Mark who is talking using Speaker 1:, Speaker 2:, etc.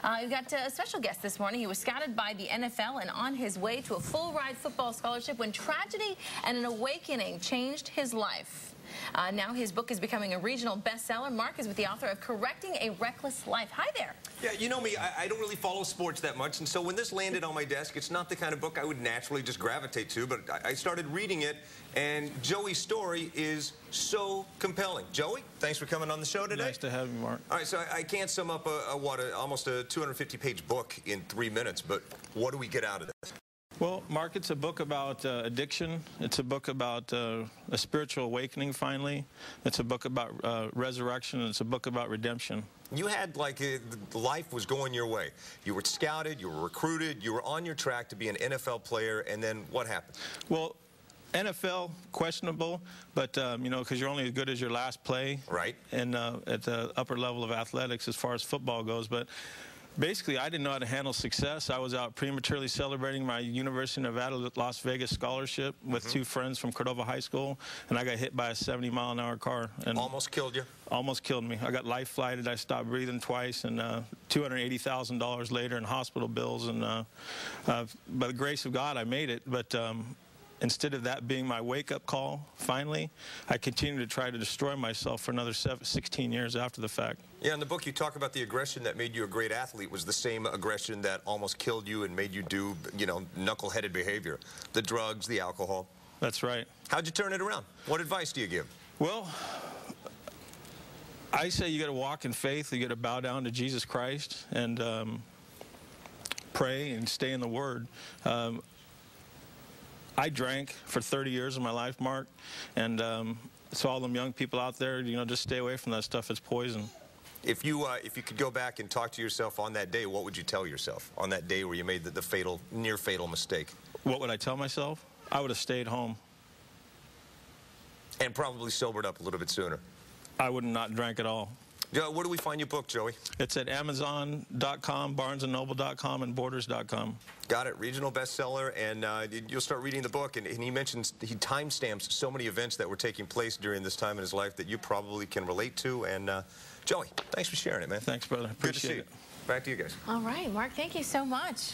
Speaker 1: We've got a special guest this morning. He was scouted by the NFL and on his way to a full-ride football scholarship when tragedy and an awakening changed his life. Now his book is becoming a regional bestseller. Mark is with the author of Correcting a Wreckless Life. Hi there.
Speaker 2: Yeah, you know me, I don't really follow sports that much, and so when this landed on my desk, it's not the kind of book I would naturally just gravitate to, but I started reading it, and Joey's story is so compelling. Joey, thanks for coming on the show today.
Speaker 3: Nice to have you, Mark.
Speaker 2: All right, so I can't sum up almost a 250-page book in 3 minutes, but what do we get out of this?
Speaker 3: Well, Mark, it's a book about addiction. It's a book about a spiritual awakening, finally. It's a book about resurrection. It's a book about redemption.
Speaker 2: You had, life was going your way. You were scouted, you were recruited, you were on your track to be an NFL player, and then what happened? Well,
Speaker 3: NFL, questionable, but, you know, because you're only as good as your last play.
Speaker 2: Right.
Speaker 3: And at the upper level of athletics as far as football goes. But basically, I didn't know how to handle success. I was out prematurely celebrating my University of Nevada, Las Vegas scholarship with two friends from Cordova High School, and I got hit by a 70-mile-an-hour car. And
Speaker 2: almost killed you?
Speaker 3: Almost killed me. I got life flighted. I stopped breathing twice, and $280,000 later in hospital bills. And by the grace of God, I made it. But instead of that being my wake-up call, finally, I continued to try to destroy myself for another 16 years after the fact.
Speaker 2: Yeah, in the book you talk about the aggression that made you a great athlete was the same aggression that almost killed you and made you do, you know, knuckleheaded behavior. The drugs, the alcohol.
Speaker 3: That's right.
Speaker 2: How'd you turn it around? What advice do you give?
Speaker 3: Well, I say you got to walk in faith. You got to bow down to Jesus Christ and pray and stay in the Word. I drank for 30 years of my life, Mark, and so all them young people out there, you know, just stay away from that stuff. It's poison.
Speaker 2: If you could go back and talk to yourself on that day, what would you tell yourself on that day where you made the fatal, near-fatal mistake?
Speaker 3: What would I tell myself? I would have stayed home.
Speaker 2: And probably sobered up a little bit sooner.
Speaker 3: I would not drank at all.
Speaker 2: Where do we find your book, Joey?
Speaker 3: It's at Amazon.com, BarnesandNoble.com, and Borders.com.
Speaker 2: Got it. Regional bestseller, and you'll start reading the book, and he mentions, he timestamps so many events that were taking place during this time in his life that you probably can relate to. And Joey, thanks for sharing it, man.
Speaker 3: Thanks, brother. Appreciate it.
Speaker 2: Back to you guys.
Speaker 1: All right, Mark, thank you so much.